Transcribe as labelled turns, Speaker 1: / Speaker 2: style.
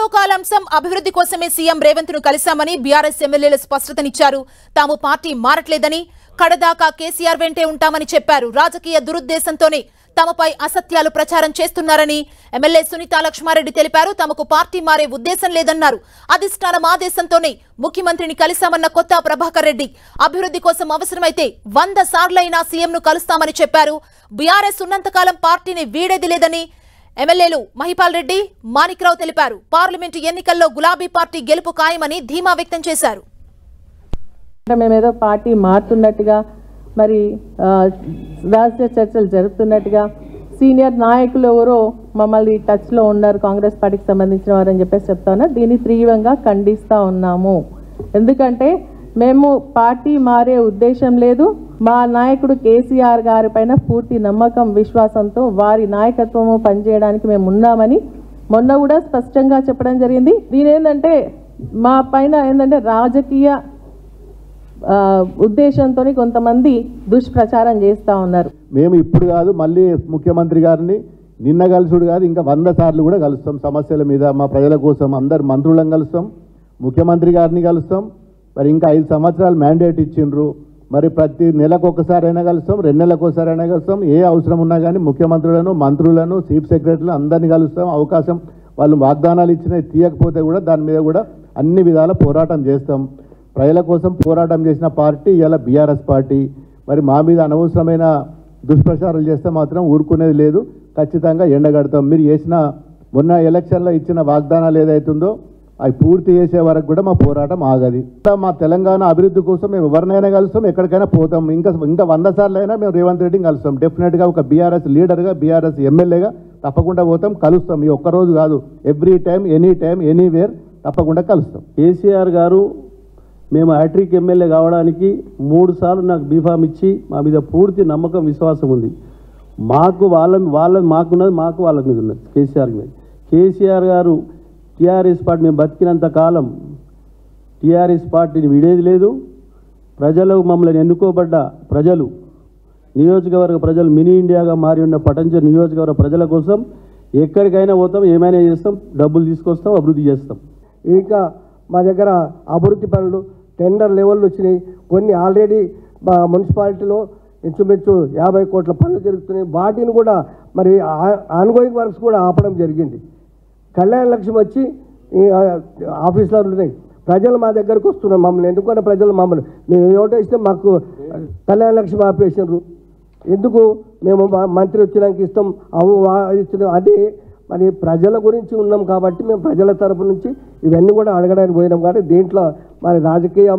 Speaker 1: Protocol అంశం అభివృద్ధి కోసమే సీఎం రేవంత్ ను కలిశామని బీఆర్ఎస్ ఎమ్మెల్యేలు స్పష్టతనిచ్చారు. తాము పార్టీ మారట్లేదని, కడదాకా కేసీఆర్ వెంటే ఉంటామని చెప్పారు. రాజకీయ దురుద్దేశంతోనే తమపై అసత్యాలు ప్రచారం చేస్తున్నారని ఎమ్మెల్యే సునీతా లక్ష్మారెడ్డి తెలిపారు. తమకు పార్టీ మారే ఉద్దేశం లేదన్నారు. అధిష్టానం ఆదేశంతోనే ముఖ్యమంత్రిని కలిశామన్న కొత్త ప్రభాకర్ రెడ్డి అభివృద్ధి కోసం అవసరమైతే 100 సార్లైనా సీఎం ను కలుస్తామని చెప్పారు. బీఆర్ఎస్ ఉన్నంతకాలం పార్టీని వీడేది లేదని ఎమ్మెల్యేలు మహిపాల్ రెడ్డి, మాణిక్రావు తెలిపారు. పార్లమెంటు ఎన్నికల్లో గులాబీ పార్టీ గెలుపు ఖాయమని ధీమా వ్యక్తం చేశారు.
Speaker 2: మేమేదో పార్టీ మారుతున్నట్టుగా, మరి రాజకీయ చర్చలు జరుపుతున్నట్టుగా, సీనియర్ నాయకులు ఎవరో మమ్మల్ని టచ్లో ఉన్నారు కాంగ్రెస్ పార్టీకి సంబంధించిన వారని చెప్పేసి చెప్తా ఉన్నారు. దీన్ని తీవ్రంగా ఖండిస్తూ ఉన్నాము. ఎందుకంటే మేము పార్టీ మారే ఉద్దేశం లేదు. మా నాయకుడు కేసీఆర్ గారి పైన పూర్తి నమ్మకం, విశ్వాసంతో వారి నాయకత్వము పనిచేయడానికి మేము ఉన్నామని మొన్న కూడా స్పష్టంగా చెప్పడం జరిగింది. దీని ఏంటంటే మా పైన ఏంటంటే రాజకీయ ఉద్దేశంతో కొంతమంది దుష్ప్రచారం చేస్తూ ఉన్నారు.
Speaker 3: మేము ఇప్పుడు కాదు, మళ్ళీ ముఖ్యమంత్రి గారిని నిన్న కలుసుడు కాదు, ఇంకా 100 సార్లు కూడా కలుస్తాం. సమస్యల మీద మా ప్రజల కోసం అందరు మంత్రులను కలుస్తాం, ముఖ్యమంత్రి గారిని కలుస్తాం. మరి ఇంకా 5 సంవత్సరాలు మ్యాండేట్ ఇచ్చిండ్రు. మరి ప్రతి నెలకు ఒకసారైనా కలుస్తాం, 2 నెలలకు ఒకసారైనా కలుస్తాం. ఏ అవసరం ఉన్నా కానీ ముఖ్యమంత్రులను, మంత్రులను, చీఫ్ సెక్రటరీలను అందరినీ కలుస్తాం. అవకాశం వాళ్ళు వాగ్దానాలు ఇచ్చినా తీయకపోతే కూడా దాని మీద కూడా అన్ని విధాల పోరాటం చేస్తాం. ప్రజల కోసం పోరాటం చేసిన పార్టీ ఇలా బీఆర్ఎస్ పార్టీ. మరి మా మీద అనవసరమైన దుష్ప్రచారాలు చేస్తే మాత్రం ఊరుకునేది లేదు. ఖచ్చితంగా ఎండగడతాం. మీరు చేసిన మొన్న ఎలక్షన్లో ఇచ్చిన వాగ్దానాలు ఏదైతుందో అవి పూర్తి చేసే వరకు కూడా మా పోరాటం ఆగది. మా తెలంగాణ అభివృద్ధి కోసం మేము ఎవరినైనా కలుస్తాం, ఎక్కడికైనా పోతాం. ఇంకా 100 సార్లు అయినా మేము రేవంత్ రెడ్డిని కలుస్తాం. డెఫినెట్గా ఒక బీఆర్ఎస్ లీడర్గా, బీఆర్ఎస్ ఎమ్మెల్యేగా తప్పకుండా పోతాం, కలుస్తాం. ఈ ఒక్కరోజు కాదు, ఎవ్రీ టైం, ఎనీవేర్ తప్పకుండా కలుస్తాం.
Speaker 4: కేసీఆర్ గారు మేము హ్యాట్రిక్ ఎమ్మెల్యే కావడానికి 3 సార్లు నాకు బీఫామ్ ఇచ్చి మా మీద పూర్తి నమ్మకం, విశ్వాసం ఉంది. మాకున్నది మాకు వాళ్ళ మీద ఉన్నది కేసీఆర్ మీద. కేసీఆర్ గారు టీఆర్ఎస్ పార్టీ మేము బతికినంత కాలం టీఆర్ఎస్ పార్టీని విడేది లేదు. ప్రజలు మమ్మల్ని ఎన్నుకోబడ్డ ప్రజలు, నియోజకవర్గ ప్రజలు మినీ ఇండియాగా మారి ఉన్న పటంచ నియోజకవర్గ ప్రజల కోసం ఎక్కడికైనా పోతాం, ఏమైనా చేస్తాం, డబ్బులు తీసుకొస్తాం, అభివృద్ధి చేస్తాం.
Speaker 5: ఇంకా మా దగ్గర అభివృద్ధి పనులు టెండర్ లెవెల్ వచ్చినాయి. కొన్ని ఆల్రెడీ మున్సిపాలిటీలో ఇంచుమించు 50 కోట్ల పనులు జరుగుతున్నాయి. వాటిని కూడా మరి ఆన్గోయింగ్ వర్క్స్ కూడా ఆపడం జరిగింది. కళ్యాణ లక్ష్యం వచ్చి ఆఫీసులో ఉన్నాయి. ప్రజలు మా దగ్గరకు వస్తున్నారు. మమ్మల్ని ఎన్నుకున్న ప్రజలు మేము ఏమిటో మాకు కళ్యాణ లక్ష్యం ఆపేసినారు. ఎందుకు మేము మంత్రి వచ్చినాక ఇస్తాం, ఇస్తున్నాం. అది మరి ప్రజల గురించి ఉన్నాం కాబట్టి మేము ప్రజల తరపు నుంచి ఇవన్నీ కూడా అడగడానికి పోయినాం. కాబట్టి దీంట్లో మరి రాజకీయ